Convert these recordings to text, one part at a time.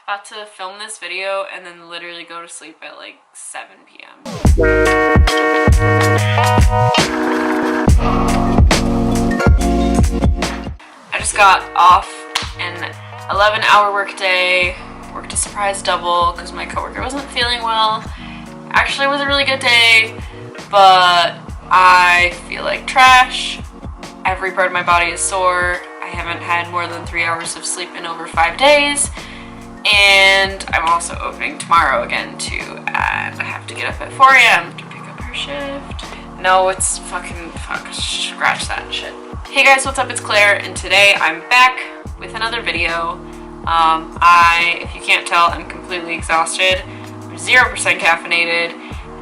About to film this video and then literally go to sleep at like 7 p.m. I just got off an 11-hour workday, worked a surprise double because my coworker wasn't feeling well. Actually, it was a really good day, but I feel like trash. Every part of my body is sore. I haven't had more than 3 hours of sleep in over 5 days. And I'm also opening tomorrow again too, and I have to get up at 4 a.m. to pick up her shift. No, it's fuck, scratch that shit. Hey guys, what's up? It's Claire, and today I'm back with another video. If you can't tell, I'm completely exhausted. I'm 0% caffeinated,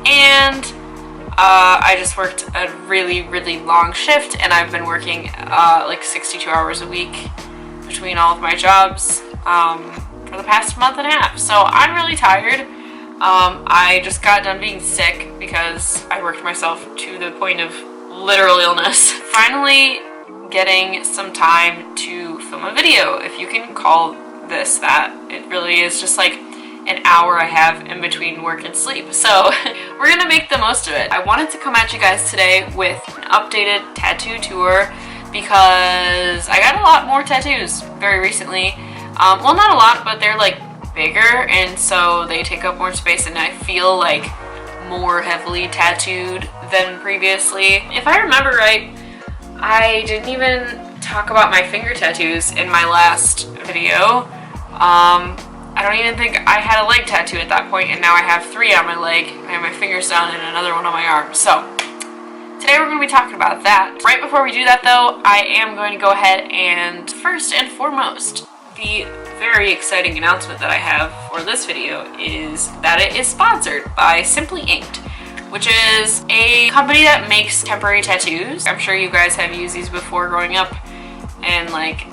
and I just worked a really long shift, and I've been working like 62 hours a week between all of my jobs. For the past month and a half, so I'm really tired. I just got done being sick because I worked myself to the point of literal illness. Finally getting some time to film a video, if you can call this that. It really is just like an hour I have in between work and sleep, so we're gonna make the most of it. I wanted to come at you guys today with an updated tattoo tour because I got a lot more tattoos very recently. Well, not a lot, but they're like bigger, and so they take up more space, and I feel like more heavily tattooed than previously. If I remember right, I didn't even talk about my finger tattoos in my last video. I don't even think I had a leg tattoo at that point, and now I have 3 on my leg. I have my fingers done and another one on my arm. So today we're going to be talking about that. Right before we do that though, I am going to go ahead and first and foremost, the very exciting announcement that I have for this video is that it is sponsored by Simply Inked, which is a company that makes temporary tattoos. I'm sure you guys have used these before growing up, and like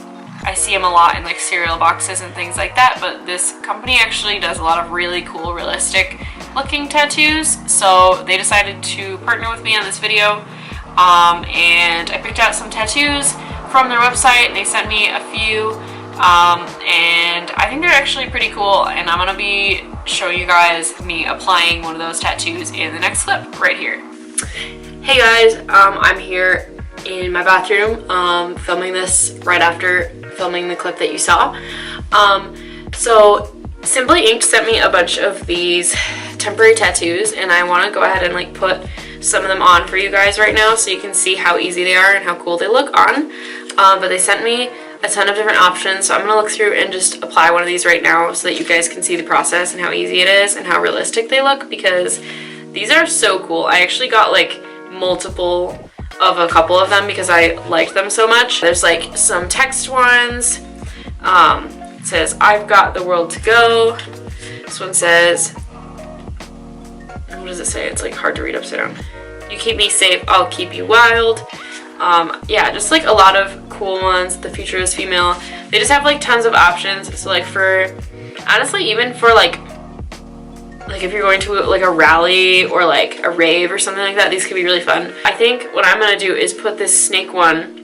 I see them a lot in like cereal boxes and things like that, but this company actually does a lot of really cool, realistic looking tattoos, so they decided to partner with me on this video, and I picked out some tattoos from their website. They sent me a few, and I think they're actually pretty cool, and I'm gonna be showing you guys me applying one of those tattoos in the next clip right here. Hey guys, I'm here in my bathroom filming this right after filming the clip that you saw. So Simply Inked sent me a bunch of these temporary tattoos, and I want to go ahead and like put some of them on for you guys right now so you can see how easy they are and how cool they look on. But they sent me a ton of different options, so I'm going to look through and just apply one of these right now so that you guys can see the process and how easy it is and how realistic they look, because these are so cool. I actually got like multiple of a couple of them because I liked them so much. There's like some text ones. It says, "I've got the world to go." This one says, what does it say? It's like hard to read upside down. "You keep me safe, I'll keep you wild." Yeah, just like a lot of cool ones. "The future is female." They just have like tons of options. So like for, honestly, even for like if you're going to like a rally or like a rave or something like that, these could be really fun. I think what I'm gonna do is put this snake one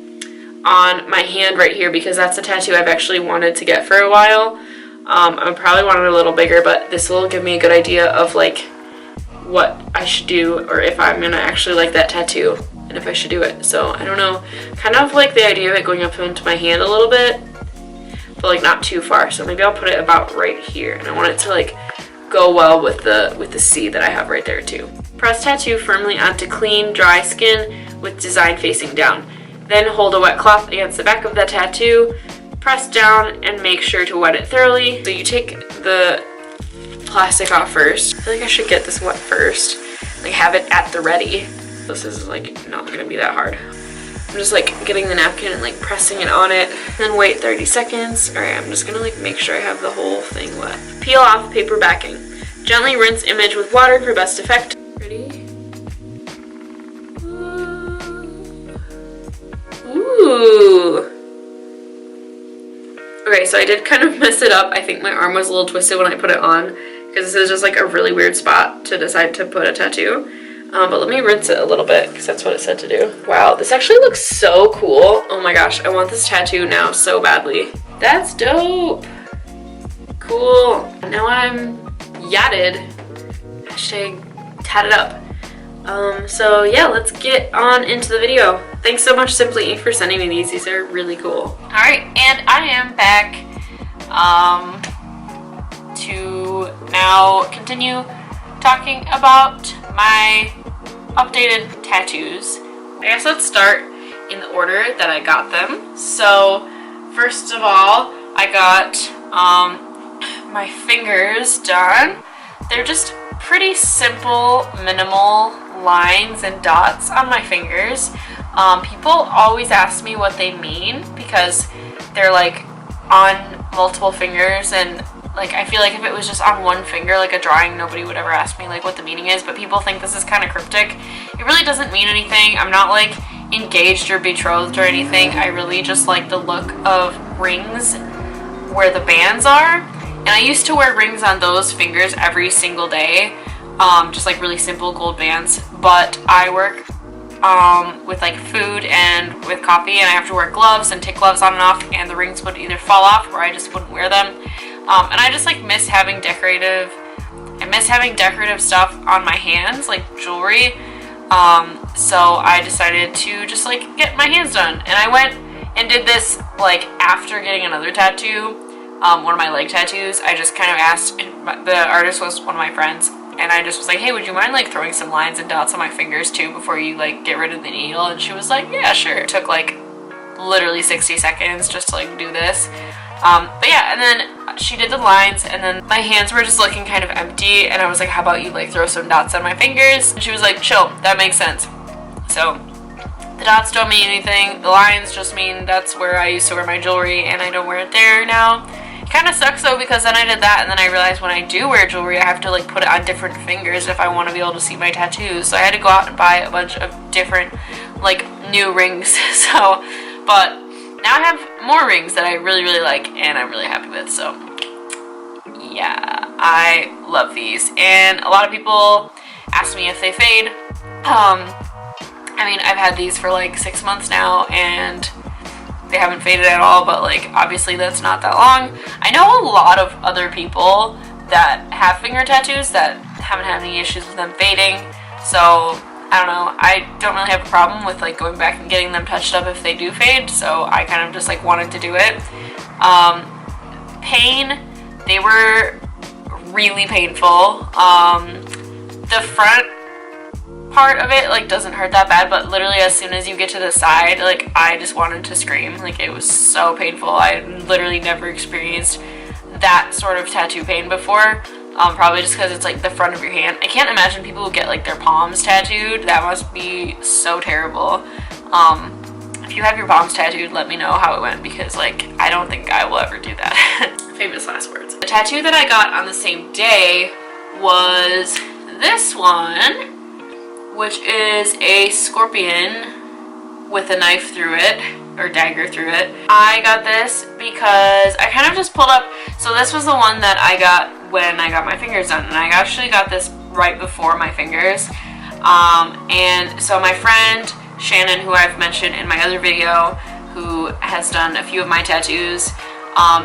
on my hand right here because that's a tattoo I've actually wanted to get for a while. I probably want it a little bigger, but this will give me a good idea of like what I should do, or if I'm gonna actually like that tattoo and if I should do it. So I don't know, kind of like the idea of it going up into my hand a little bit, but like not too far. So maybe I'll put it about right here, and I want it to like go well with the C that I have right there too. Press tattoo firmly onto clean, dry skin with design facing down. Then hold a wet cloth against the back of the tattoo, press down, and make sure to wet it thoroughly. So you take the plastic off first. I feel like I should get this wet first, like have it at the ready. This is like not gonna be that hard. I'm just like getting the napkin and like pressing it on it, then wait 30 seconds. All right, I'm just gonna like make sure I have the whole thing wet. Peel off paper backing. Gently rinse image with water for best effect. Ready? Ooh. Okay, so I did kind of mess it up. I think my arm was a little twisted when I put it on because this is just like a really weird spot to decide to put a tattoo. But let me rinse it a little bit because that's what it said to do. Wow, this actually looks so cool. Oh my gosh, I want this tattoo now so badly. That's dope. Cool. Now I'm yatted. Hashtag tatted up. So yeah, let's get on into the video. Thanks so much, Simply Ink, for sending me these. These are really cool. Alright, and I am back to now continue talking about my updated tattoos. I guess let's start in the order that I got them. So first of all, I got my fingers done. They're just pretty simple, minimal lines and dots on my fingers. People always ask me what they mean because they're like on multiple fingers, and like I feel like if it was just on one finger, like a drawing, nobody would ever ask me like what the meaning is, but people think this is kind of cryptic. It really doesn't mean anything. I'm not like engaged or betrothed or anything. I really just like the look of rings where the bands are, and I used to wear rings on those fingers every single day, just like really simple gold bands, but I work with like food and with coffee, and I have to wear gloves and take gloves on and off, and the rings would either fall off or I just wouldn't wear them. And I just like miss having decorative stuff on my hands, like jewelry. So I decided to just like get my hands done, and I went and did this like after getting another tattoo, one of my leg tattoos. I just kind of asked, the artist was one of my friends, and I just was like, hey, would you mind like throwing some lines and dots on my fingers too before you like get rid of the needle? And she was like, yeah, sure. It took like literally 60 seconds just to like do this. But yeah, and then she did the lines, and then my hands were just looking kind of empty, and I was like, how about you like throw some dots on my fingers? And she was like, chill, that makes sense. So the dots don't mean anything. The lines just mean that's where I used to wear my jewelry, and I don't wear it there now. It kind of sucks though, because then I did that, and then I realized when I do wear jewelry, I have to like put it on different fingers if I want to be able to see my tattoos. So I had to go out and buy a bunch of different like new rings. So, but now I have more rings that I really, really like, and I'm really happy with. So yeah, I love these, and a lot of people ask me if they fade. I mean, I've had these for like 6 months now, and they haven't faded at all, but like obviously that's not that long. I know a lot of other people that have finger tattoos that haven't had any issues with them fading, so I don't know. I don't really have a problem with like going back and getting them touched up if they do fade, so I kind of just like wanted to do it. Pain, they were really painful. The front part of it like doesn't hurt that bad, but literally as soon as you get to the side, like I just wanted to scream. Like it was so painful. I literally never experienced that sort of tattoo pain before. Probably just because it's like the front of your hand. I can't imagine people who get like their palms tattooed. That must be so terrible. If you have your palms tattooed, let me know how it went, because like I don't think I will ever do that. Famous last words. The tattoo that I got on the same day was this one, which is a scorpion with a knife through it, or dagger through it. I got this because I kind of just pulled up, so this was the one that I got when I got my fingers done, and I actually got this right before my fingers. And so my friend Shannon, who I've mentioned in my other video, who has done a few of my tattoos,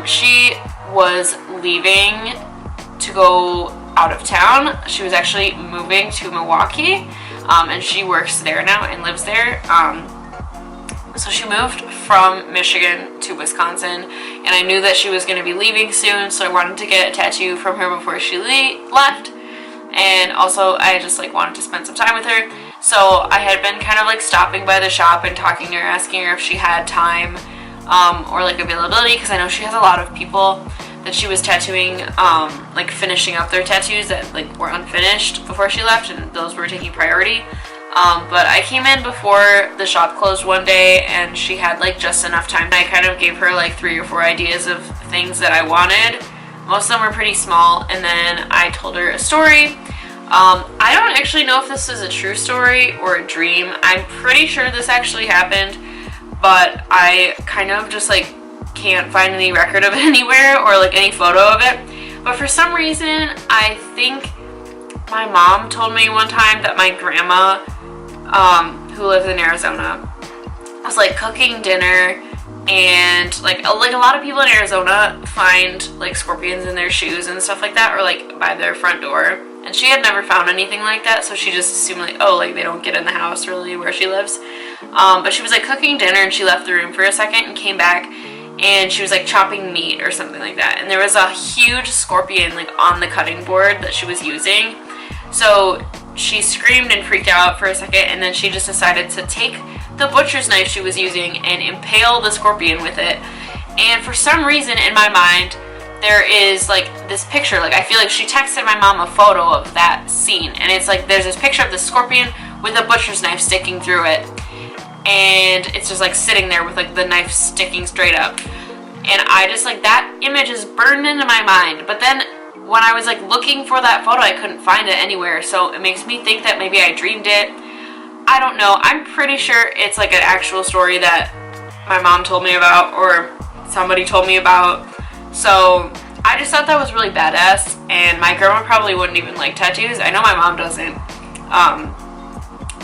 she was leaving to go out of town. She was actually moving to Milwaukee, and she works there now and lives there. So she moved from Michigan to Wisconsin, and I knew that she was going to be leaving soon, so I wanted to get a tattoo from her before she left. And also I just like wanted to spend some time with her. So I had been kind of like stopping by the shop and talking to her, asking her if she had time or like availability, because I know she has a lot of people that she was tattooing, like finishing up their tattoos that like were unfinished before she left, and those were taking priority. But I came in before the shop closed one day, and she had like just enough time. I kind of gave her like 3 or 4 ideas of things that I wanted. Most of them were pretty small, and then I told her a story. I don't actually know if this is a true story or a dream. I'm pretty sure this actually happened, but I kind of just like can't find any record of it anywhere, or like any photo of it. But for some reason, I think my mom told me one time that my grandma, who lives in Arizona, was like cooking dinner, And like a lot of people in Arizona find like scorpions in their shoes and stuff like that, or like by their front door. And she had never found anything like that, so she just assumed like, oh, like they don't get in the house really where she lives. But she was like cooking dinner and she left the room for a second and came back, and she was like chopping meat or something like that. And there was a huge scorpion like on the cutting board that she was using. So she screamed and freaked out for a second, and then she just decided to take the butcher's knife she was using and impale the scorpion with it. And for some reason in my mind, there is like this picture, like I feel like she texted my mom a photo of that scene, and it's like there's this picture of the scorpion with a butcher's knife sticking through it, and it's just like sitting there with like the knife sticking straight up. And I just like, that image is burned into my mind. But then when I was like looking for that photo, I couldn't find it anywhere, so it makes me think that maybe I dreamed it. I don't know. I'm pretty sure it's like an actual story that my mom told me about, or somebody told me about. So I just thought that was really badass, and my grandma probably wouldn't even like tattoos. I know my mom doesn't,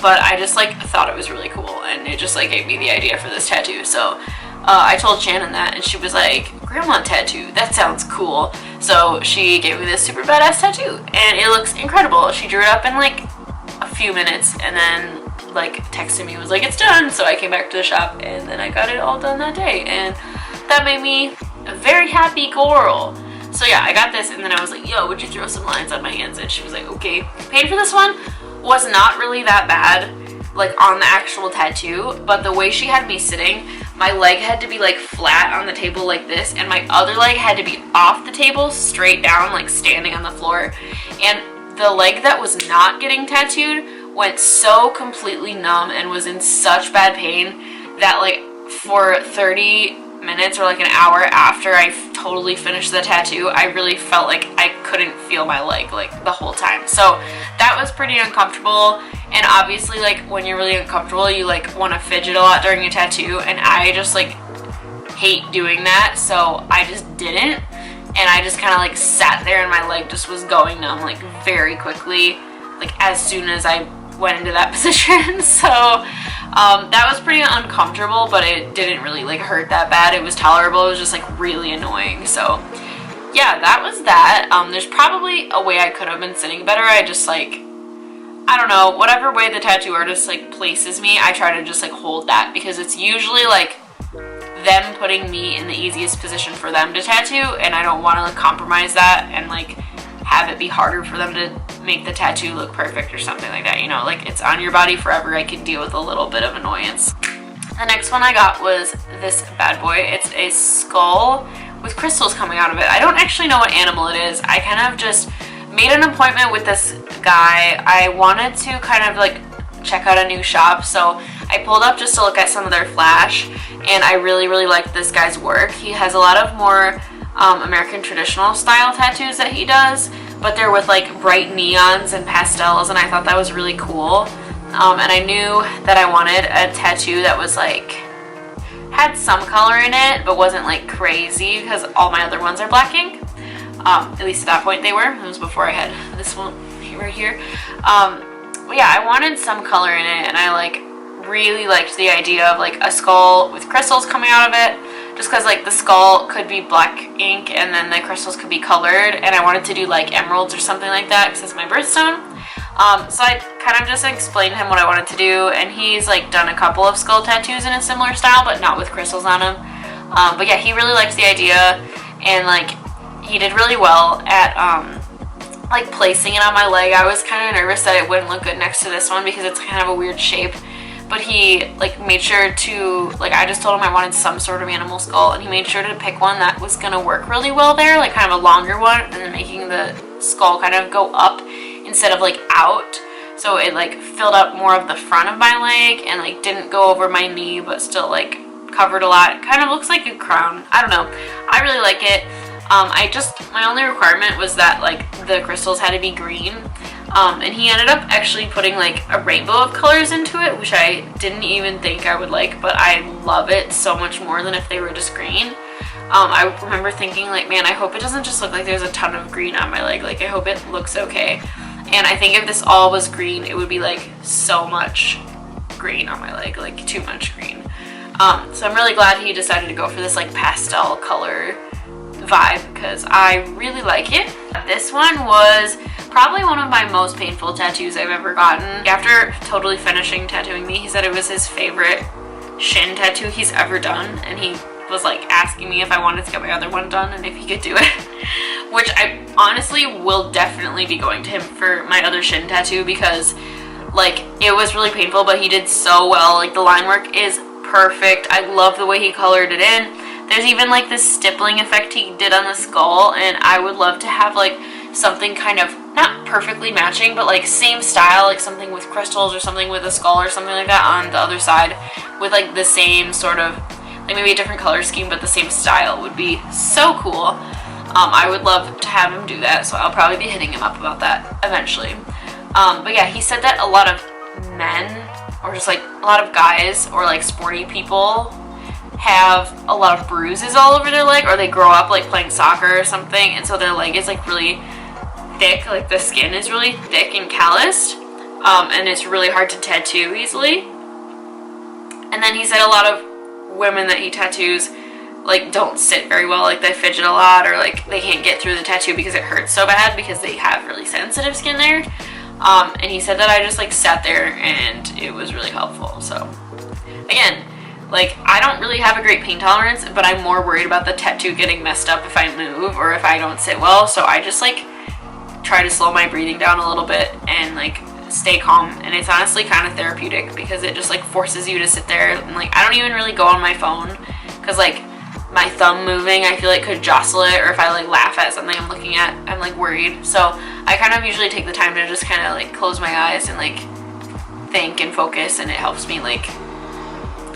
but I just like thought it was really cool, and it just like gave me the idea for this tattoo. So I told Shannon that, and she was like, grandma tattoo, that sounds cool. So she gave me this super badass tattoo, and it looks incredible. She drew it up in like a few minutes, and then like texted me, was like, it's done. So I came back to the shop, and then I got it all done that day, and that made me a very happy girl. So yeah, I got this, and then I was like, yo, would you throw some lines on my hands? And she was like, okay. Pain for this one was not really that bad, like on the actual tattoo, but the way she had me sitting, my leg had to be like flat on the table like this, and my other leg had to be off the table straight down, like standing on the floor. And the leg that was not getting tattooed went so completely numb and was in such bad pain that like for 30 minutes or like an hour after I totally finished the tattoo, I really felt like I couldn't feel my leg like the whole time. So that was pretty uncomfortable, and obviously like when you're really uncomfortable, you like want to fidget a lot during a tattoo, and I just like hate doing that, so I just didn't, and I just kind of like sat there, and my leg just was going numb like very quickly, like as soon as I went into that position. So that was pretty uncomfortable, but it didn't really like hurt that bad. It was tolerable. It was just like really annoying. So yeah, that was that. There's probably a way I could have been sitting better. I just like, I don't know, whatever way the tattoo artist like places me, I try to just like hold that, because it's usually like them putting me in the easiest position for them to tattoo, and I don't want to like compromise that and like have it be harder for them to make the tattoo look perfect or something like that, you know, like it's on your body forever. I can deal with a little bit of annoyance. The next one I got was this bad boy. It's a skull with crystals coming out of it. I don't actually know what animal it is. I kind of just made an appointment with this guy. I wanted to kind of like check out a new shop, so I pulled up just to look at some of their flash, and I really liked this guy's work. He has a lot of more American traditional style tattoos that he does, but they're with like bright neons and pastels, and I thought that was really cool. And I knew that I wanted a tattoo that was like, had some color in it, but wasn't like crazy, because all my other ones are black ink. At least at that point they were. It was before I had this one right here. But yeah, I wanted some color in it, and I like really liked the idea of like a skull with crystals coming out of it, just because like the skull could be black ink and then the crystals could be colored, and I wanted to do like emeralds or something like that because it's my birthstone. So I kind of just explained to him what I wanted to do, and he's like done a couple of skull tattoos in a similar style, but not with crystals on them. But yeah, he really liked the idea, and like he did really well at like placing it on my leg. I was kind of nervous that it wouldn't look good next to this one because it's kind of a weird shape, but he like made sure to, like, I just told him I wanted some sort of animal skull, and he made sure to pick one that was gonna work really well there, like kind of a longer one, and then making the skull kind of go up instead of like out, so it like filled up more of the front of my leg and like didn't go over my knee, but still like covered a lot. It kind of looks like a crown. I don't know, I really like it. My only requirement was that like the crystals had to be green, and he ended up actually putting like a rainbow of colors into it, which I didn't even think I would like, but I love it so much more than if they were just green. I remember thinking like, man, I hope it doesn't just look like there's a ton of green on my leg, like I hope it looks okay. And I think if this all was green, it would be like so much green on my leg, like too much green. So I'm really glad he decided to go for this like pastel color vibe because I really like it. This one was probably one of my most painful tattoos I've ever gotten. After totally finishing tattooing me, he said it was his favorite shin tattoo he's ever done, and he was like asking me if I wanted to get my other one done and if he could do it, which I honestly will definitely be going to him for my other shin tattoo because like it was really painful, but he did so well. Like the line work is perfect. I love the way he colored it in. There's even like this stippling effect he did on the skull, and I would love to have like something kind of not perfectly matching, but like same style, like something with crystals or something with a skull or something like that on the other side with like the same sort of like maybe a different color scheme but the same style would be so cool. I would love to have him do that, so I'll probably be hitting him up about that eventually. But yeah, he said that a lot of men or just like a lot of guys or like sporty people have a lot of bruises all over their leg, or they grow up like playing soccer or something, and so their leg is like really thick, like the skin is really thick and calloused, and it's really hard to tattoo easily. And then he said a lot of women that he tattoos like don't sit very well, like they fidget a lot, or like they can't get through the tattoo because it hurts so bad because they have really sensitive skin there. And he said that I just like sat there and it was really helpful. So again, like I don't really have a great pain tolerance, but I'm more worried about the tattoo getting messed up if I move or if I don't sit well, so I just like try to slow my breathing down a little bit and like stay calm. And it's honestly kind of therapeutic because it just like forces you to sit there, and like I don't even really go on my phone because like my thumb moving I feel like could jostle it, or if I like laugh at something I'm looking at I'm like worried. So I kind of usually take the time to just kind of like close my eyes and like think and focus, and it helps me like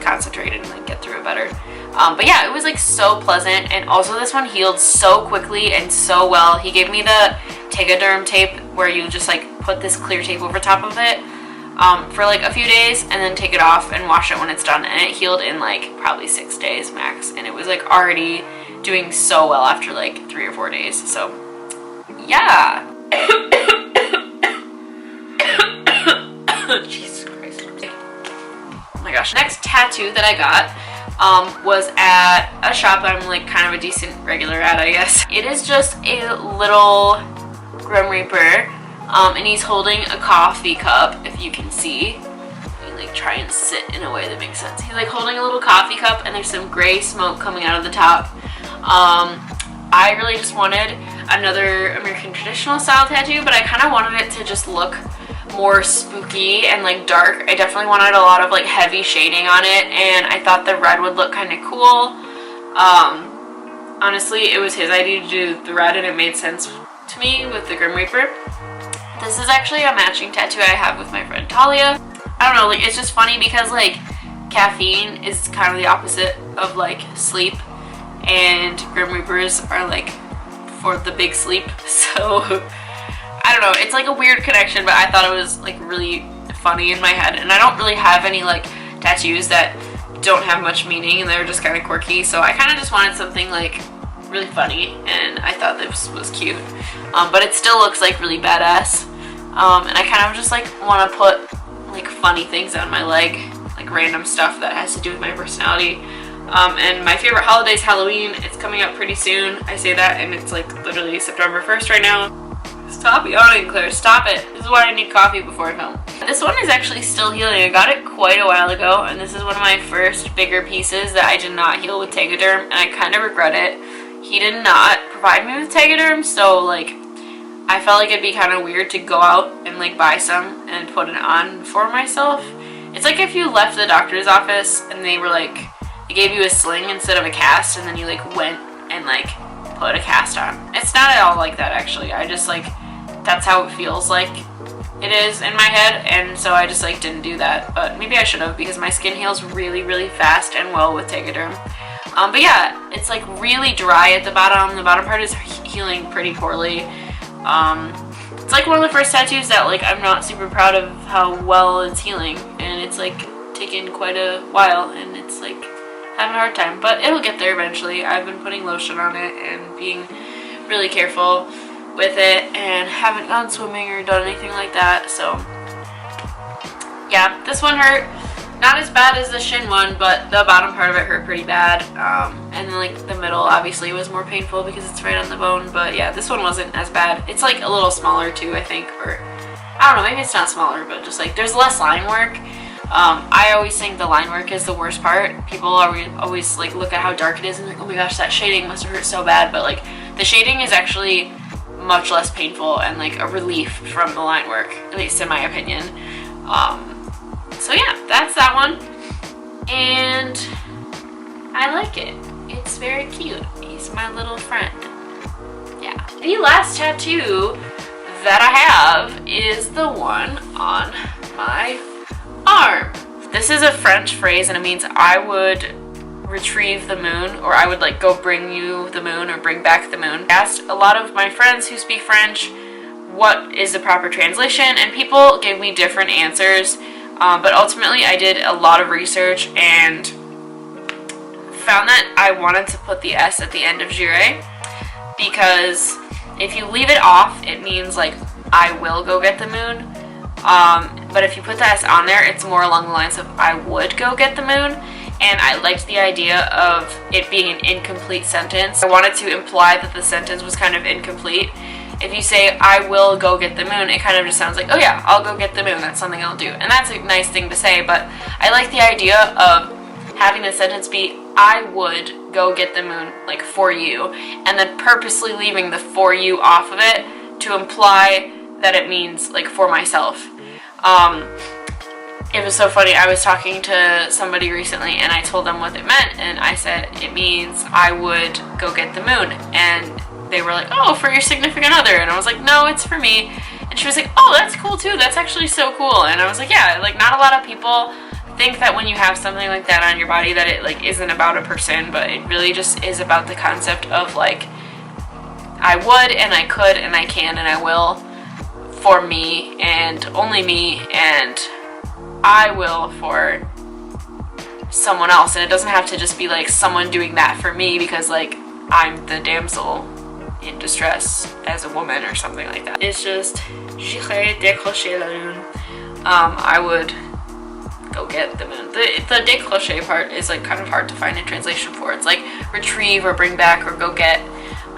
concentrate and like get through it better. But yeah, it was like so pleasant, and also this one healed so quickly and so well. He gave me the Tegaderm tape where you just like put this clear tape over top of it for like a few days and then take it off and wash it when it's done, and it healed in like probably 6 days max, and it was like already doing so well after like 3 or 4 days. So yeah. Jesus Christ. Oh my gosh. Next tattoo that I got was at a shop I'm like kind of a decent regular at, I guess. It is just a little Grim Reaper, and he's holding a coffee cup, if you can see. You like try and sit in a way that makes sense. He's like holding a little coffee cup, and there's some gray smoke coming out of the top. I really just wanted another American traditional style tattoo, but I kind of wanted it to just look more spooky and like dark. I definitely wanted a lot of like heavy shading on it, and I thought the red would look kind of cool. Honestly, it was his idea to do the red, and it made sense to me with the Grim Reaper. This is actually a matching tattoo I have with my friend Talia. I don't know, like it's just funny because like caffeine is kind of the opposite of like sleep, and Grim Reapers are like for the big sleep, so I don't know, it's like a weird connection, but I thought it was like really funny in my head. And I don't really have any like tattoos that don't have much meaning, and they're just kind of quirky, so I kind of just wanted something like really funny, and I thought this was cute, but it still looks like really badass, and I kind of just like want to put like funny things on my leg, like random stuff that has to do with my personality. And my favorite holiday is Halloween. It's coming up pretty soon. I say that and it's like literally September 1st right now. Stop yawning, Claire. Stop it. This is why I need coffee before I film. This one is actually still healing. I got it quite a while ago, and this is one of my first bigger pieces that I did not heal with Tegaderm, and I kind of regret it. He did not provide me with Tegaderm, so like I felt like it'd be kind of weird to go out and like buy some and put it on for myself. It's like if you left the doctor's office and they were like, they gave you a sling instead of a cast, and then you like went and like put a cast on. It's not at all like that actually. I just like, that's how it feels like it is in my head, and so I just like didn't do that, but maybe I should have, because my skin heals really really fast and well with Tegaderm. But yeah, it's like really dry at the bottom. The bottom part is healing pretty poorly. It's like one of the first tattoos that like I'm not super proud of how well it's healing, and it's like taken quite a while, and it's like having a hard time, but it'll get there eventually. I've been putting lotion on it and being really careful with it, and haven't gone swimming or done anything like that, so yeah, this one hurt. Not as bad as the shin one, but the bottom part of it hurt pretty bad. And then like the middle obviously was more painful because it's right on the bone. But yeah, this one wasn't as bad. It's like a little smaller too, I think. Or I don't know, maybe it's not smaller, but just like there's less line work. I always think the line work is the worst part. People always like look at how dark it is and like, oh my gosh, that shading must have hurt so bad. But like the shading is actually much less painful and like a relief from the line work, at least in my opinion. So yeah, that's that one, and I like it. It's very cute. He's my little friend. Yeah. The last tattoo that I have is the one on my arm. This is a French phrase and it means I would retrieve the moon, or I would like go bring you the moon or bring back the moon. I asked a lot of my friends who speak French what is the proper translation, and people gave me different answers. But ultimately I did a lot of research and found that I wanted to put the S at the end of cvaire, because if you leave it off, it means like I will go get the moon. But if you put the S on there, it's more along the lines of I would go get the moon. And I liked the idea of it being an incomplete sentence. I wanted to imply that the sentence was kind of incomplete. If you say, I will go get the moon, it kind of just sounds like, oh yeah, I'll go get the moon, that's something I'll do. And that's a nice thing to say, but I like the idea of having the sentence be, I would go get the moon, like, for you, and then purposely leaving the for you off of it to imply that it means, like, for myself. It was so funny, I was talking to somebody recently, and I told them what it meant, and I said, it means I would go get the moon, and they were like, oh, for your significant other, and I was like, no, it's for me. And she was like, oh, that's cool too, that's actually so cool. And I was like, yeah, like not a lot of people think that when you have something like that on your body that it like isn't about a person, but it really just is about the concept of like I would and I could and I can and I will for me and only me, and I will for someone else. And it doesn't have to just be like someone doing that for me because like I'm the damsel in distress as a woman or something like that. It's just j'irai décrocher la lune. I would go get the moon. The décrocher part is like kind of hard to find a translation for. It's like retrieve or bring back or go get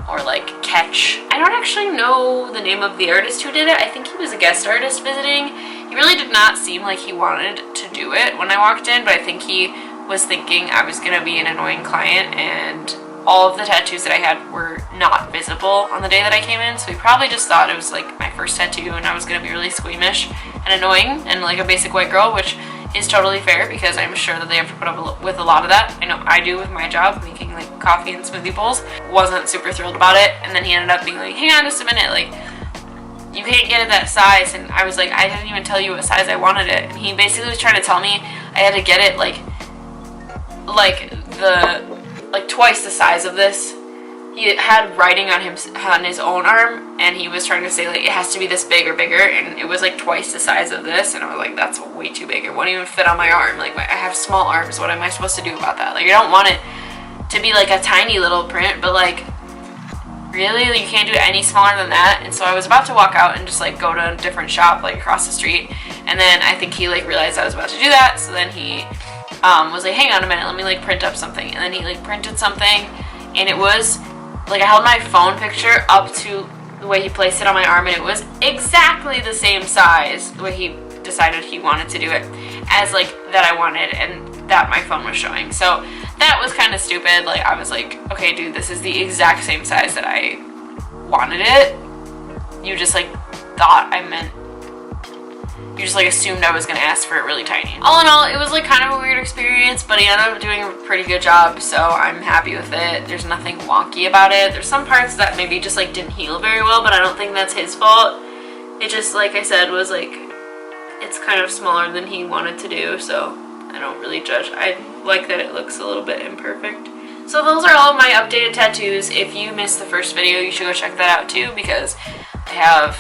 or like catch. I don't actually know the name of the artist who did it. I think he was a guest artist visiting. He really did not seem like he wanted to do it when I walked in, but I think he was thinking I was gonna be an annoying client, and all of the tattoos that I had were not visible on the day that I came in, so he probably just thought it was like my first tattoo and I was gonna be really squeamish and annoying and like a basic white girl, which is totally fair because I'm sure that they have to put up with a lot of that. I know I do with my job, making like coffee and smoothie bowls. Wasn't super thrilled about it, and then he ended up being like, hang on just a minute, like you can't get it that size, and I was like, I didn't even tell you what size I wanted it, and he basically was trying to tell me I had to get it like twice the size of this. He had writing on his own arm, and he was trying to say like it has to be this big or bigger, and it was like twice the size of this, and I was like, that's way too big. It won't even fit on my arm. Like I have small arms. What am I supposed to do about that? Like I don't want it to be like a tiny little print, but like really, like, you can't do it any smaller than that. And so I was about to walk out and just like go to a different shop like across the street, and then I think he like realized I was about to do that, so then he was like, hang on a minute, let me like print up something. And then he like printed something, and it was like I held my phone picture up to the way he placed it on my arm, and it was exactly the same size, the way he decided he wanted to do it, as like that I wanted and that my phone was showing. So that was kind of stupid. Like I was like, okay dude, this is the exact same size that I wanted it. You just like thought I meant, you just like assumed I was gonna ask for it really tiny. All in all, it was like kind of a weird experience, but he ended up doing a pretty good job, so I'm happy with it. There's nothing wonky about it. There's some parts that maybe just like didn't heal very well, but I don't think that's his fault. It just, like I said, was like, it's kind of smaller than he wanted to do, so I don't really judge. I like that it looks a little bit imperfect. So those are all of my updated tattoos. If you missed the first video, you should go check that out too, because I have,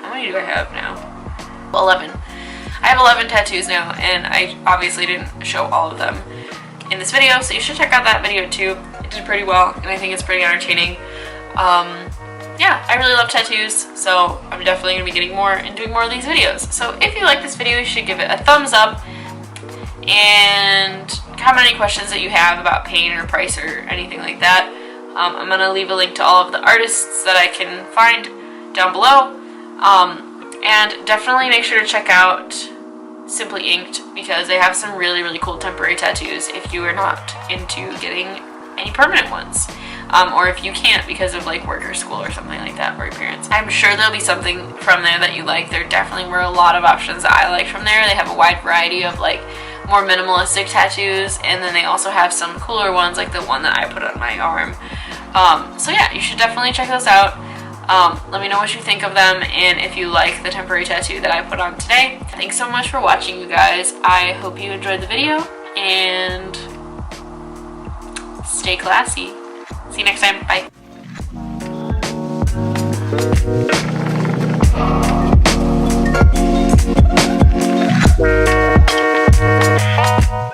how many do I have now? 11. I have 11 tattoos now, and I obviously didn't show all of them in this video, so you should check out that video too. It did pretty well, and I think it's pretty entertaining. Yeah, I really love tattoos, so I'm definitely going to be getting more and doing more of these videos. So if you like this video, you should give it a thumbs up, and comment any questions that you have about paint or price or anything like that. I'm going to leave a link to all of the artists that I can find down below. And definitely make sure to check out Simply Inked, because they have some really, really cool temporary tattoos if you are not into getting any permanent ones. Or if you can't because of like work or school or something like that, or your parents. I'm sure there'll be something from there that you like. There definitely were a lot of options that I like from there. They have a wide variety of like more minimalistic tattoos, and then they also have some cooler ones like the one that I put on my arm. So yeah, you should definitely check those out. Let me know what you think of them, and if you like the temporary tattoo that I put on today. Thanks so much for watching, you guys. I hope you enjoyed the video, and stay classy. See you next time. Bye.